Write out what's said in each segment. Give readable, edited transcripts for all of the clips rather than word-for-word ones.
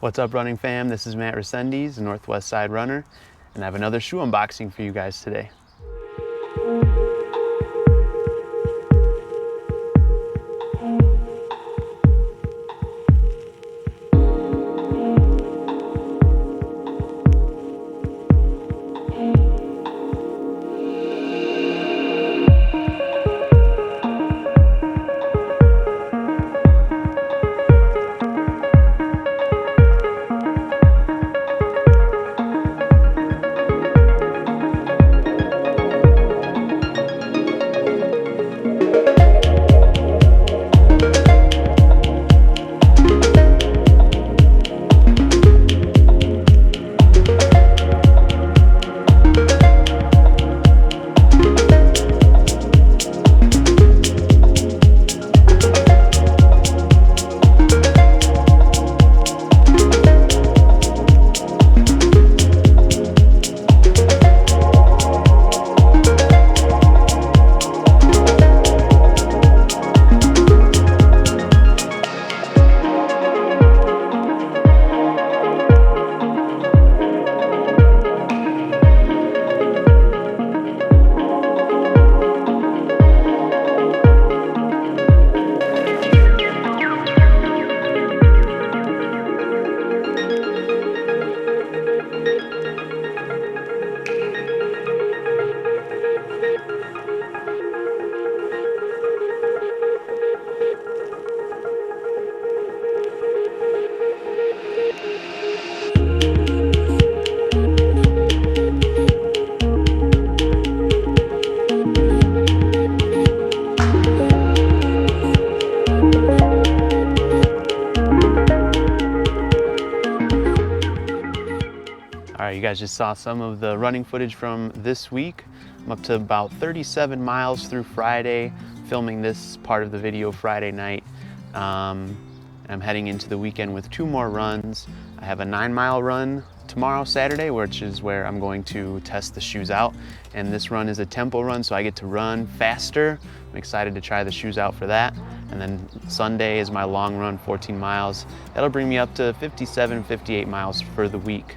What's up, running fam? This is Matt Resendiz, Northwest Side runner, and I have another shoe unboxing for you guys today. All right, you guys just saw some of the running footage from this week. I'm up to about 37 miles through Friday, filming this part of the video Friday night. I'm heading into the weekend with 2 more runs. I have a 9-mile run tomorrow, Saturday, which is where I'm going to test the shoes out. And this run is a tempo run, so I get to run faster. I'm excited to try the shoes out for that. And then Sunday is my long run, 14 miles. That'll bring me up to 57, 58 miles for the week.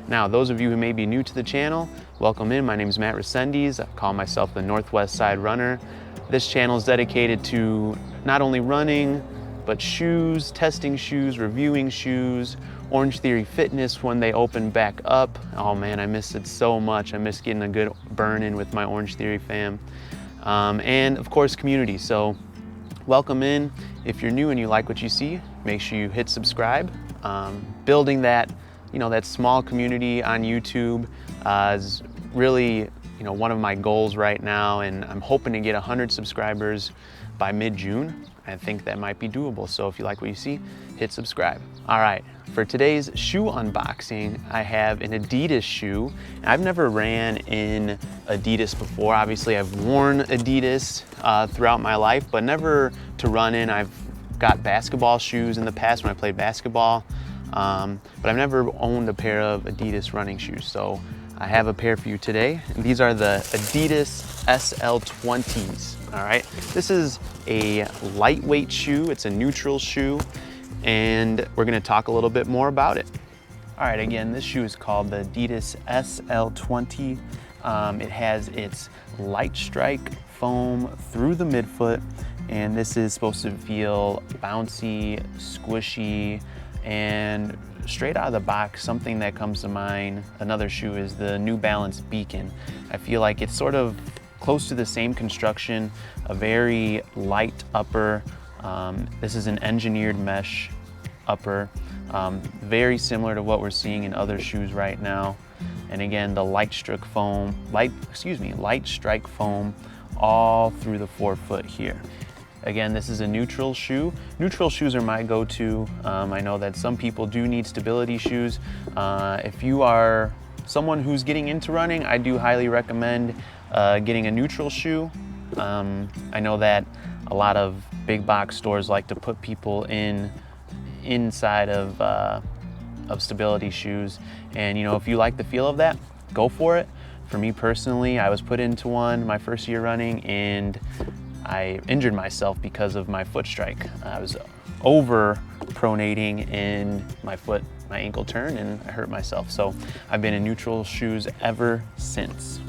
Now, those of you who may be new to the channel, welcome in. My name is Matt Resendiz. I call myself the Northwest Side Runner. This channel is dedicated to not only running, but shoes, testing shoes, reviewing shoes, Orange Theory Fitness when they open back up. Oh man, I miss it so much. I miss getting a good burn in with my Orange Theory fam. And of course, community. So welcome in. If you're new and you like what you see, make sure you hit subscribe. Building that that small community on YouTube is really, one of my goals right now, and I'm hoping to get 100 subscribers by mid-June. I think that might be doable. So if you like what you see, hit subscribe. All right, for today's shoe unboxing, I have an Adidas shoe. I've never ran in Adidas before. Obviously, I've worn Adidas throughout my life, but never to run in. I've got basketball shoes in the past when I played basketball. But I've never owned a pair of Adidas running shoes, so I have a pair for you today. And these are the Adidas SL20s, all right? This is a lightweight shoe, it's a neutral shoe, and we're gonna talk a little bit more about it. All right, again, this shoe is called the Adidas SL20. It has its light strike foam through the midfoot, and this is supposed to feel bouncy, squishy, and straight out of the box, something that comes to mind, another shoe, is the New Balance Beacon. I feel like it's sort of close to the same construction, a very light upper. This is an engineered mesh upper, very similar to what we're seeing in other shoes right now. And again, the light strike foam all through the forefoot here. Again, this is a neutral shoe. Neutral shoes are my go-to. I know that some people do need stability shoes. If you are someone who's getting into running, I do highly recommend getting a neutral shoe. I know that a lot of big box stores like to put people inside of stability shoes. And if you like the feel of that, go for it. For me personally, I was put into one my first year running, and I injured myself because of my foot strike. I was over pronating in my foot, my ankle turn, and I hurt myself. So I've been in neutral shoes ever since.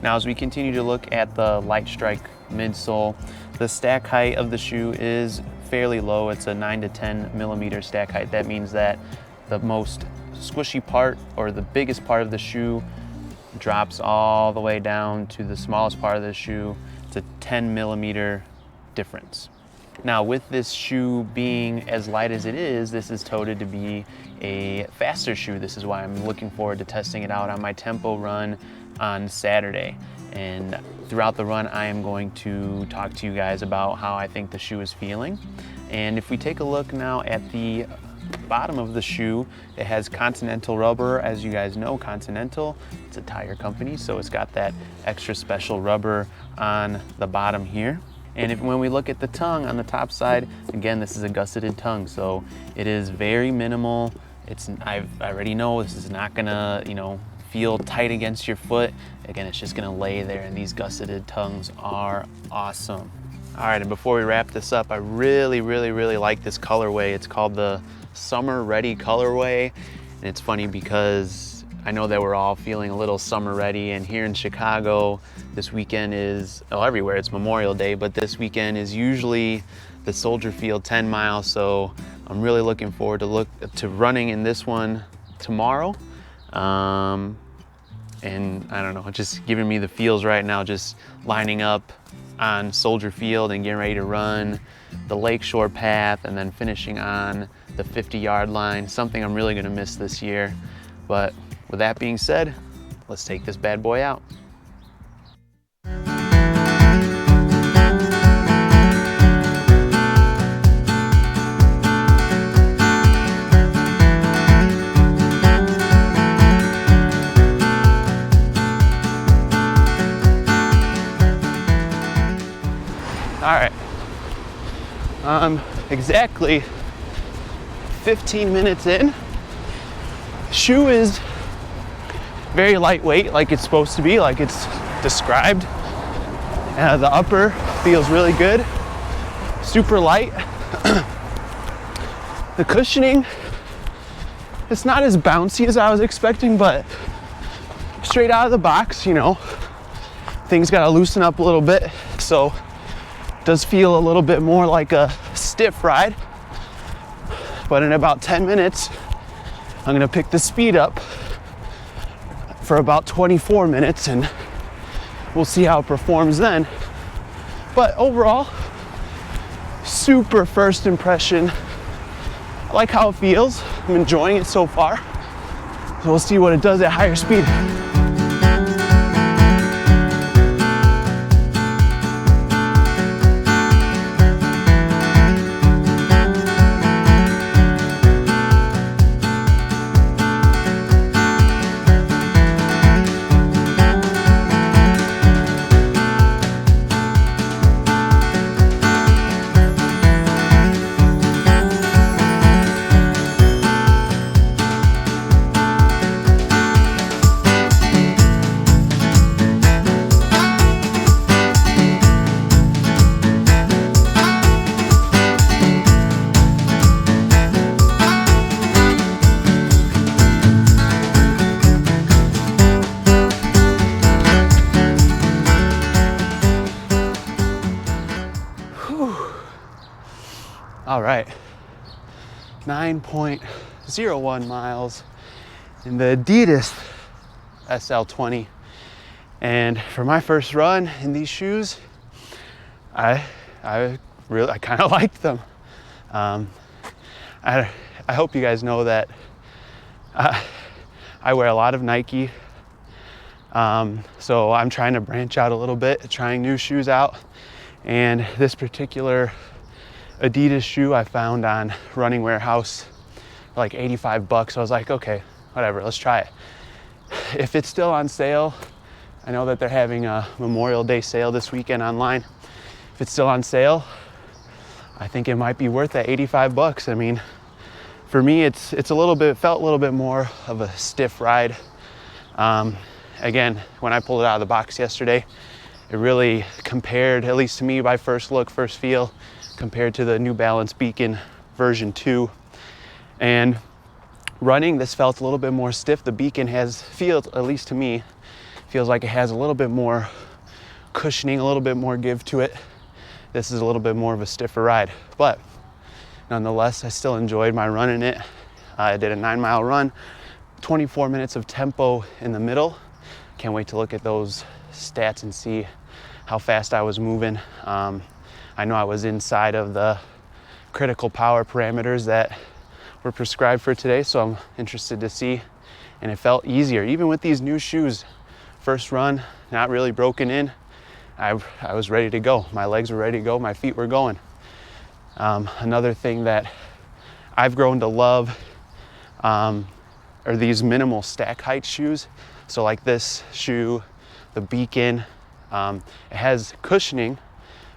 Now, as we continue to look at the Light Strike midsole, the stack height of the shoe is fairly low. It's a 9 to 10 millimeter stack height. That means that the most squishy part, or the biggest part of the shoe, drops all the way down to the smallest part of the shoe. It's a 10 millimeter difference. Now, with this shoe being as light as it is, this is touted to be a faster shoe. This is why I'm looking forward to testing it out on my tempo run on Saturday. And throughout the run, I am going to talk to you guys about how I think the shoe is feeling. And if we take a look now at the bottom of the shoe, it has Continental rubber. As you guys know, Continental, it's a tire company, so it's got that extra special rubber on the bottom here. And when we look at the tongue on the top side, again, this is a gusseted tongue, so it is very minimal. I already know this is not gonna, feel tight against your foot. Again, it's just gonna lay there, and these gusseted tongues are awesome. All right, and before we wrap this up, I really like this colorway. It's called the Summer Ready colorway. And it's funny because I know that we're all feeling a little summer ready, and here in Chicago, this weekend is, everywhere it's Memorial Day, but this weekend is usually the Soldier Field 10 miles. So I'm really looking forward to running in this one tomorrow. And I don't know, it's just giving me the feels right now, just lining up on Soldier Field and getting ready to run the Lakeshore Path and then finishing on the 50-yard line, something I'm really gonna miss this year. But with that being said, let's take this bad boy out. All right, exactly 15 minutes in. Shoe is very lightweight, like it's supposed to be, like it's described. The upper feels really good, super light. The cushioning, it's not as bouncy as I was expecting, but straight out of the box, things gotta loosen up a little bit. So it does feel a little bit more like a stiff ride. But in about 10 minutes, I'm gonna pick the speed up for about 24 minutes and we'll see how it performs then. But overall, super first impression. I like how it feels. I'm enjoying it so far. So we'll see what it does at higher speed. All right, 9.01 miles in the Adidas SL20. And for my first run in these shoes, I kind of liked them. I hope you guys know that I wear a lot of Nike. So I'm trying to branch out a little bit, trying new shoes out. And this particular Adidas shoe I found on Running Warehouse for like 85 bucks. So I was like, okay, whatever, let's try it. If it's still on sale, I know that they're having a Memorial Day sale this weekend online. If it's still on sale, I think it might be worth that 85 bucks. I mean, for me, it felt a little bit more of a stiff ride. Again, when I pulled it out of the box yesterday, it really compared, at least to me by first look, first feel, compared to the New Balance Beacon version 2. And running, this felt a little bit more stiff. The Beacon feels, at least to me, feels like it has a little bit more cushioning, a little bit more give to it. This is a little bit more of a stiffer ride, but nonetheless, I still enjoyed my run in it. I did a 9-mile run, 24 minutes of tempo in the middle. Can't wait to look at those stats and see how fast I was moving. I know I was inside of the critical power parameters that were prescribed for today, so I'm interested to see. And it felt easier, even with these new shoes. First run, not really broken in. I was ready to go. My legs were ready to go. My feet were going. Another thing that I've grown to love are these minimal stack height shoes. So like this shoe, the Beacon, it has cushioning,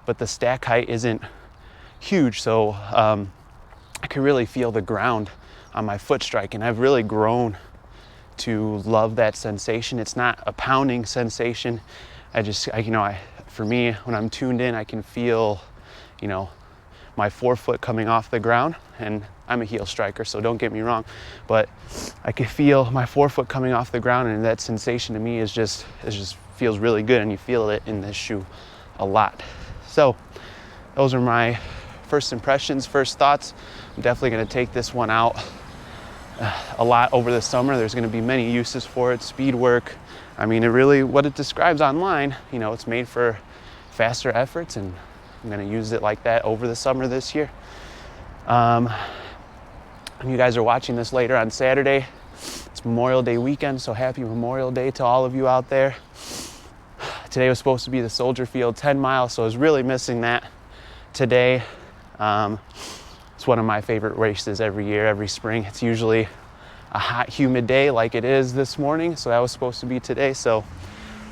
but the stack height isn't huge. So I can really feel the ground on my foot strike, and I've really grown to love that sensation. It's not a pounding sensation. For me, when I'm tuned in, I can feel, my forefoot coming off the ground, and I'm a heel striker, so don't get me wrong, but I can feel my forefoot coming off the ground, and that sensation to me is just feels really good, and you feel it in this shoe a lot. So those are my first impressions, first thoughts. I'm definitely going to take this one out a lot over the summer. There's going to be many uses for it, speed work. I mean, what it describes online, it's made for faster efforts, and I'm going to use it like that over the summer this year. And you guys are watching this later on Saturday. It's Memorial Day weekend, so happy Memorial Day to all of you out there. Today was supposed to be the Soldier Field 10 miles, so I was really missing that today. It's one of my favorite races every year, every spring. It's usually a hot, humid day like it is this morning, so that was supposed to be today. So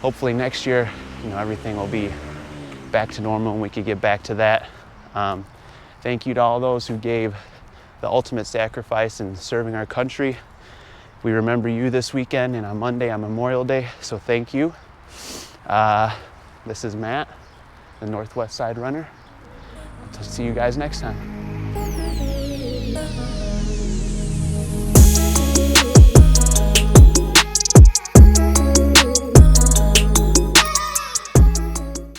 hopefully next year, everything will be back to normal and we could get back to that. Thank you to all those who gave the ultimate sacrifice in serving our country. We remember you this weekend, and on Monday on Memorial Day, so thank you. This is Matt, the Northwest Side Runner. I'll see you guys next time.